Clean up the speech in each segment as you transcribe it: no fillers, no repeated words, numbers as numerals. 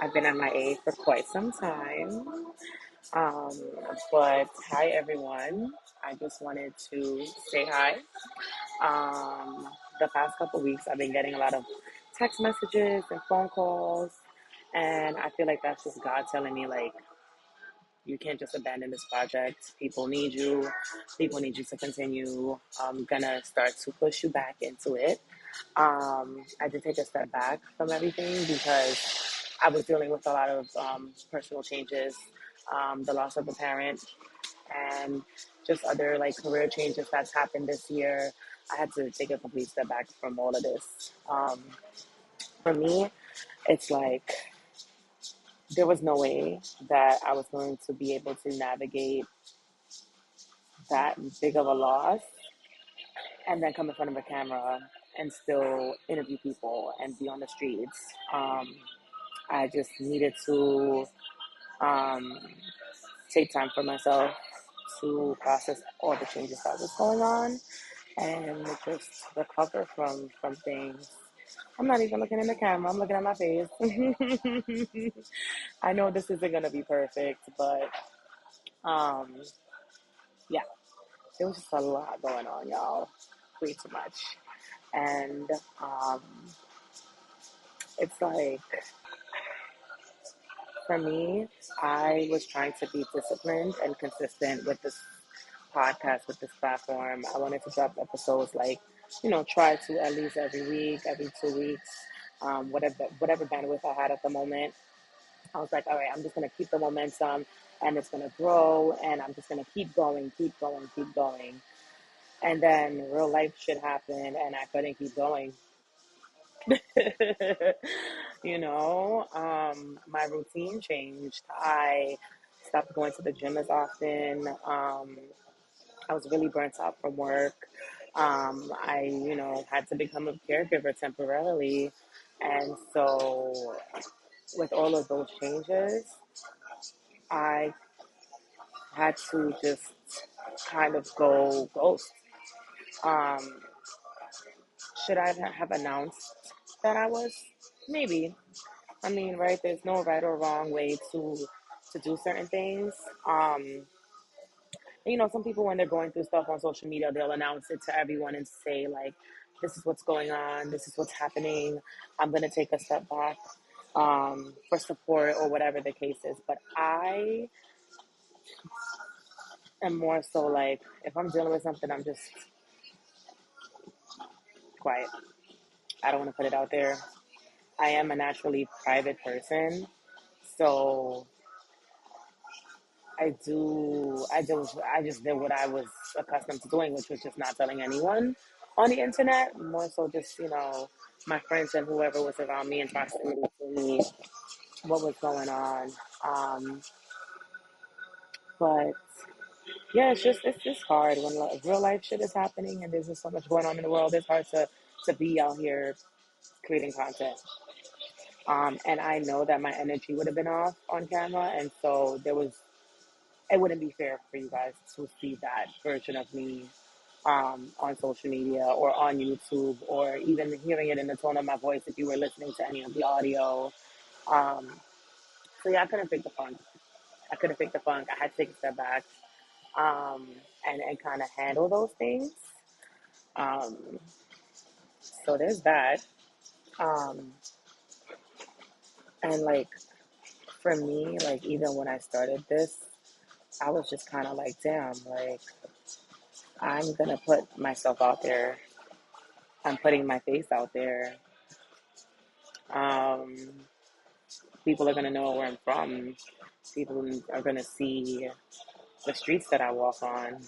I've been at my A for quite some time. Um, but hi, everyone. I just wanted to say hi. The past couple weeks, I've been getting a lot of text messages and phone calls, and I feel like that's just God telling me, like, you can't just abandon this project. People need you. People need you to continue. I'm gonna start to push you back into it. I did take a step back from everything because I was dealing with a lot of personal changes, the loss of a parent, and just other like career changes that's happened this year. I had to take a complete step back from all of this. For me, it's like there was no way that I was going to be able to navigate that big of a loss and then come in front of a camera and still interview people and be on the streets. I just needed to um, take time for myself to process all the changes that was going on and just recover from things. I'm not even looking in the camera. I'm looking at my face. I know this isn't gonna be perfect, but um, yeah, there was just a lot going on, y'all. Way too much, and um, it's like for me, I was trying to be disciplined and consistent with this podcast, with this platform. I wanted to drop episodes like, try to at least every week, every 2 weeks, whatever bandwidth I had at the moment. I was like, all right, I'm just gonna keep the momentum, and it's gonna grow, and I'm just gonna keep going, keep going, keep going. And then real life shit happened, and I couldn't keep going. My routine changed. I stopped going to the gym as often. I was really burnt out from work. I had to become a caregiver temporarily. And so, with all of those changes, I had to just kind of go ghost. Um, should I have announced that I was? Maybe. I mean, right? There's no right or wrong way to do certain things. Some people when they're going through stuff on social media, they'll announce it to everyone and say like, "This is what's going on. This is what's happening. I'm gonna take a step back for support or whatever the case is." But I am more so like, if I'm dealing with something, I'm just quiet. I don't want to put it out there. I am a naturally private person, so I just did what I was accustomed to doing, which was just not telling anyone on the internet. More so, just my friends and whoever was around me in proximity to me, what was going on. Um, but yeah, it's just hard when real life shit is happening and there's just so much going on in the world. It's hard to be out here creating content. And I know that my energy would have been off on camera, and so it wouldn't be fair for you guys to see that version of me on social media or on YouTube, or even hearing it in the tone of my voice if you were listening to any of the audio. Um, so yeah, I couldn't fake the funk. I couldn't fake the funk. I had to take a step back um, and kind of handle those things. Um, so there's that. Um, and like for me, like even when I started this, I was just kind of like, damn, like I'm gonna put myself out there. I'm putting my face out there. Um, People are gonna know where I'm from. People are gonna see the streets that I walk on.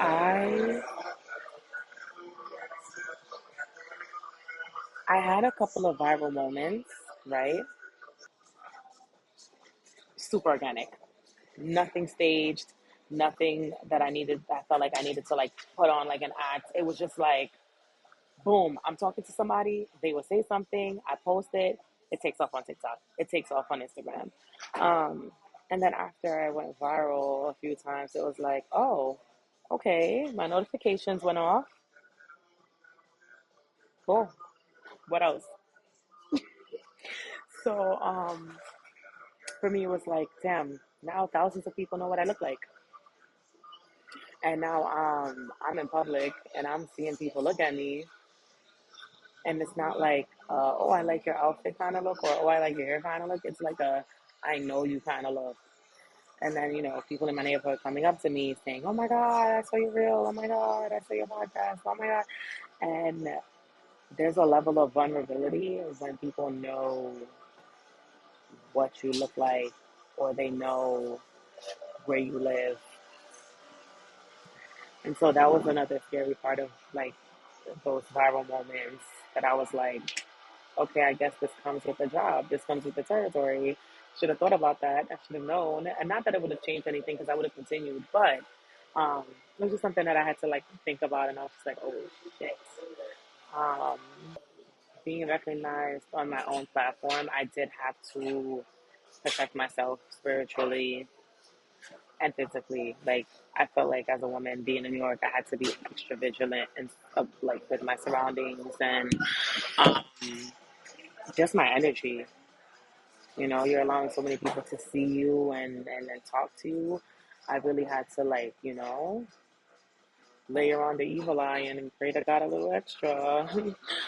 I I had a couple of viral moments, right? Super organic, nothing staged, nothing that I felt like I needed to like put on like an act. It was just like, boom, I'm talking to somebody, they will say something, I post it, it takes off on TikTok, it takes off on Instagram. Um, and then after I went viral a few times, it was like, oh, okay, my notifications went off. Cool. What else? So, for me, it was like, damn, now thousands of people know what I look like. And now I'm in public and I'm seeing people look at me, and it's not like, oh, I like your outfit kind of look, or oh, I like your hair kind of look. It's like a, I know you kind of look. And then, people in my neighborhood coming up to me saying, oh my God, I saw your reel. Oh my God, I saw your podcast. Oh my God. And there's a level of vulnerability when people know what you look like, or they know where you live. And so that was another scary part of like those viral moments, that I was like, okay, I guess this comes with the job. This comes with the territory. Should have thought about that. I should have known. And not that it would have changed anything, because I would have continued, but um, it was just something that I had to like think about. And I was just like, oh shit. Um, Being recognized on my own platform, I did have to protect myself spiritually and physically. Like, I felt like as a woman being in New York, I had to be extra vigilant and like with my surroundings, and um, just my energy. You're allowing so many people to see you and talk to you. I really had to, like, layer on the evil eye and pray to God a little extra.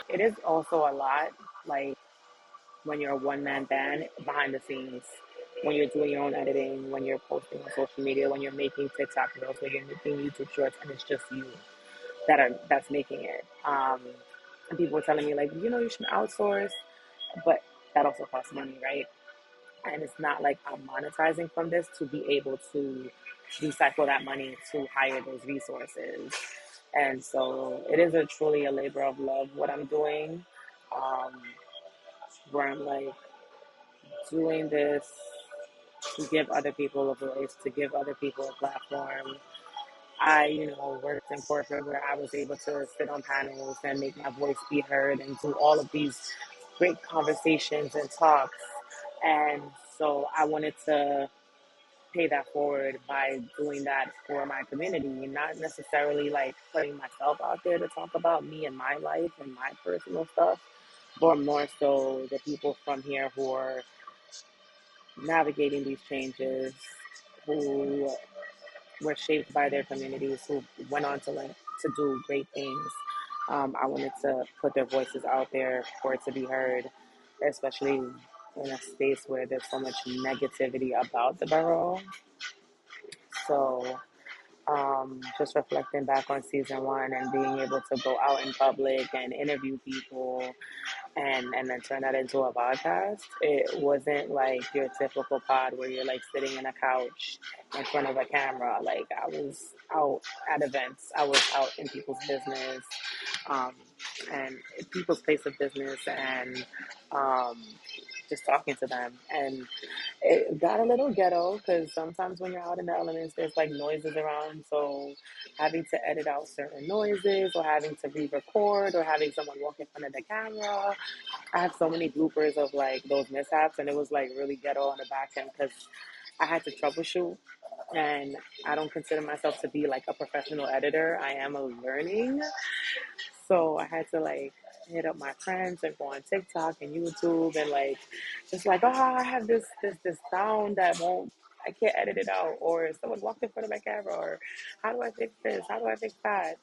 It is also a lot, like, when you're a one man band behind the scenes, when you're doing your own editing, when you're posting on social media, when you're making TikTok reels, when you're making YouTube shorts, and it's just you that's making it. And people were telling me, like, you should outsource, but that also costs money, right? And it's not like I'm monetizing from this to be able to recycle that money to hire those resources. And so it is a truly a labor of love what I'm doing, um, where I'm like doing this to give other people a voice, to give other people a platform. I, worked in corporate where I was able to sit on panels and make my voice be heard and do all of these great conversations and talks. And so I wanted to pay that forward by doing that for my community, not necessarily like putting myself out there to talk about me and my life and my personal stuff, but more so the people from here who are navigating these changes, who were shaped by their communities, who went on to like to do great things. I wanted to put their voices out there for it to be heard, especially in a space where there's so much negativity about the borough. So, just reflecting back on season one and being able to go out in public and interview people, and then turn that into a podcast. It wasn't like your typical pod where you're like sitting in a couch in front of a camera. Like, I was out at events, I was out in people's business, um, and people's place of business, and um, just talking to them. And it got a little ghetto because sometimes when you're out in the elements, there's like noises around. So having to edit out certain noises, or having to re-record, or having someone walk in front of the camera. I have so many bloopers of like those mishaps, and it was like really ghetto on the back end because I had to troubleshoot. And I don't consider myself to be like a professional editor. I am a learning. So I had to like hit up my friends and go on TikTok and YouTube and like just like, oh, I have this sound that won't, I can't edit it out, or someone walked in front of my camera, or how do I fix this? How do I fix that?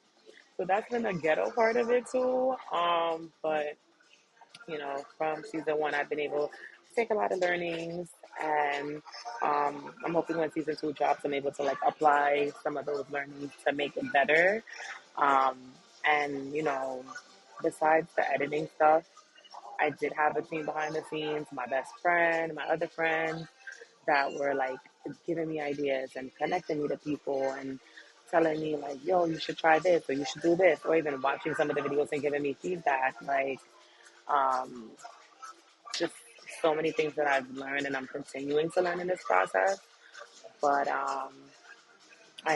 So that's been the ghetto part of it too. But from season one, I've been able to take a lot of learnings, and I'm hoping when season two drops, I'm able to like apply some of those learnings to make it better. Um, and besides the editing stuff, I did have a team behind the scenes, my best friend, my other friends that were like giving me ideas and connecting me to people and telling me like, yo, you should try this, or you should do this, or even watching some of the videos and giving me feedback. Like, um, just so many things that I've learned and I'm continuing to learn in this process. But I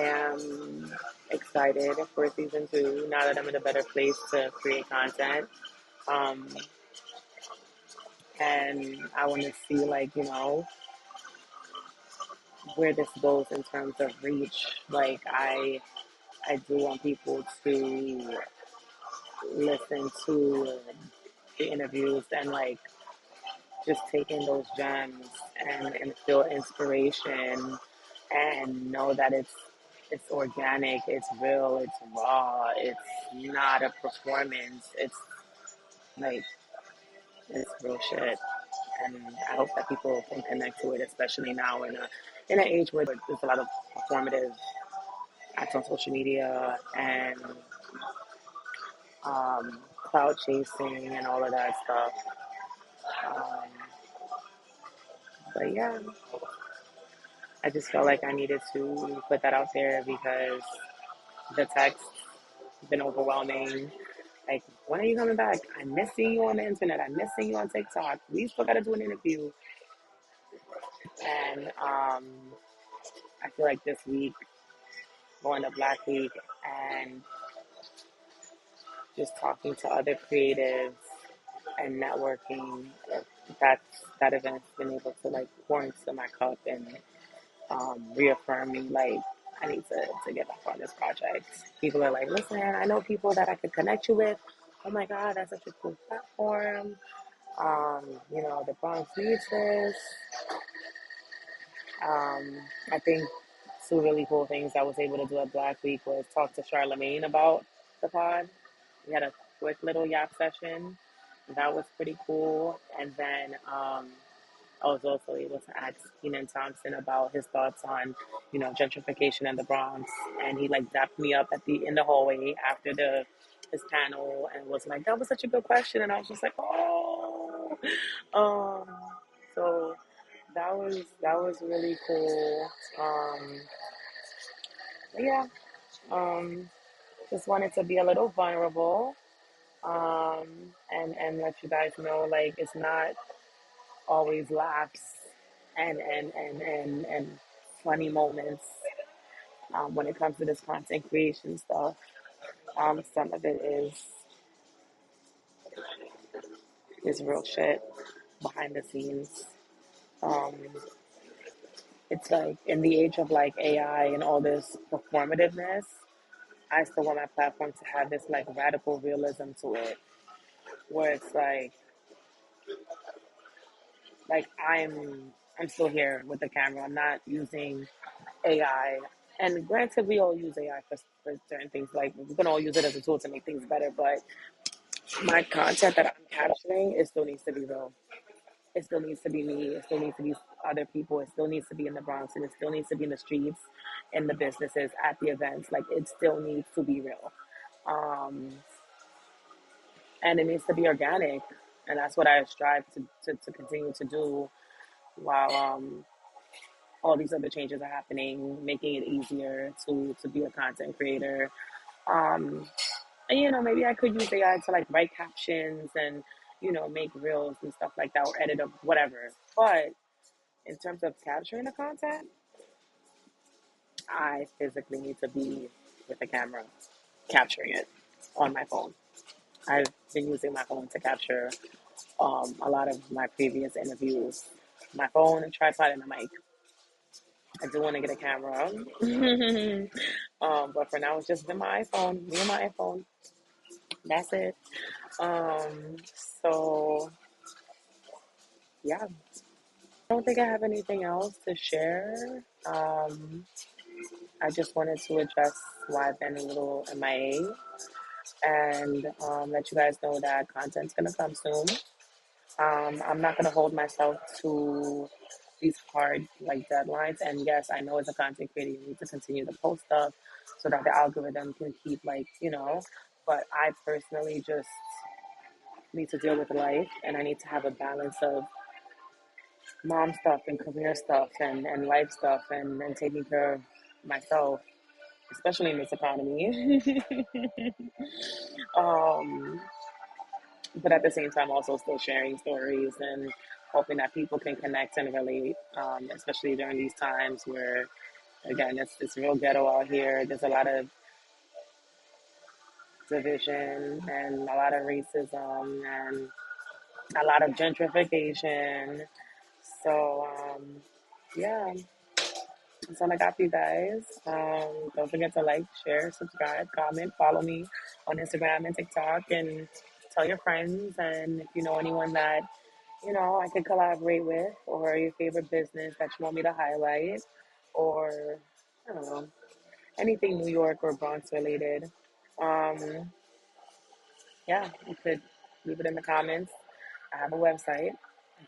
am excited for season two now that I'm in a better place to create content. Um, and I want to see, like, where this goes in terms of reach. Like, I do want people to listen to the interviews and like just take in those gems and feel inspiration and know that it's organic, it's real, it's raw, it's not a performance. It's like it's real shit. And I hope that people can connect to it, especially now in an age where there's a lot of performative acts on social media and cloud chasing and all of that stuff. Um, but yeah, I just felt like I needed to put that out there because the text has been overwhelming. Like, when are you coming back? I'm missing you on the internet. I'm missing you on TikTok. We still got to do an interview. And I feel like this week, going to Black Week and just talking to other creatives and networking, that that event's been able to like pour into my cup and reaffirm me like I need to get back on this project. People are like, listen, I know people that I could connect you with. Oh my God, that's such a cool platform. The Bronx needs this. I think two really cool things I was able to do at Black Week was talk to Charlemagne about the pod. We had a quick little yap session. That was pretty cool. And then I was also able to ask Keenan Thompson about his thoughts on, gentrification in the Bronx. And he like dapped me up in the hallway after the his panel and was like, that was such a good question. And I was just like, oh. Um, so that was really cool. But yeah, um, just wanted to be a little vulnerable, and let you guys know like it's not always laughs and funny moments when it comes to this content creation stuff. Some of it is real shit behind the scenes. Um, it's like in the age of like AI and all this performativeness, I still want my platform to have this like radical realism to it, where it's like I'm still here with the camera. I'm not using AI. And granted, we all use AI for certain things. Like we're gonna all use it as a tool to make things better. But my content that I'm capturing, it still needs to be real. It still needs to be me. It still needs to be other people. It still needs to be in the Bronx, and it still needs to be in the streets, in the businesses, at the events. Like it still needs to be real, um, and it needs to be organic. And that's what I strive to continue to do while all these other changes are happening, making it easier to be a content creator. Um, and maybe I could use AI to like write captions and make reels and stuff like that, or edit up whatever. But in terms of capturing the content, I physically need to be with the camera capturing it on my phone. I've been using my phone to capture a lot of my previous interviews. My phone, a tripod, and a mic. I do want to get a camera. But for now, it's just been my iPhone, me and my iPhone. That's it. So yeah, I don't think I have anything else to share. I just wanted to address why I've been a little MIA and let you guys know that content's gonna come soon. I'm not gonna hold myself to these hard like deadlines. And yes, I know as a content creator, you need to continue to post stuff so that the algorithm can keep But I personally just need to deal with life, and I need to have a balance of mom stuff and career stuff and life stuff and taking care of myself, especially in this economy. um, but at the same time, also still sharing stories and hoping that people can connect and relate, especially during these times where, again, it's real ghetto out here. There's a lot of division and a lot of racism and a lot of gentrification. So, yeah, That's all I got for you guys. Don't forget to like, share, subscribe, comment, follow me on Instagram and TikTok, and tell your friends. And if you know anyone that I could collaborate with, or your favorite business that you want me to highlight, or I don't know, anything New York or Bronx related. Um, yeah, you could leave it in the comments. I have a website.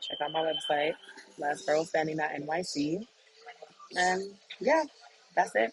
Check out my website, lastgirlstanding.nyc. And yeah, that's it.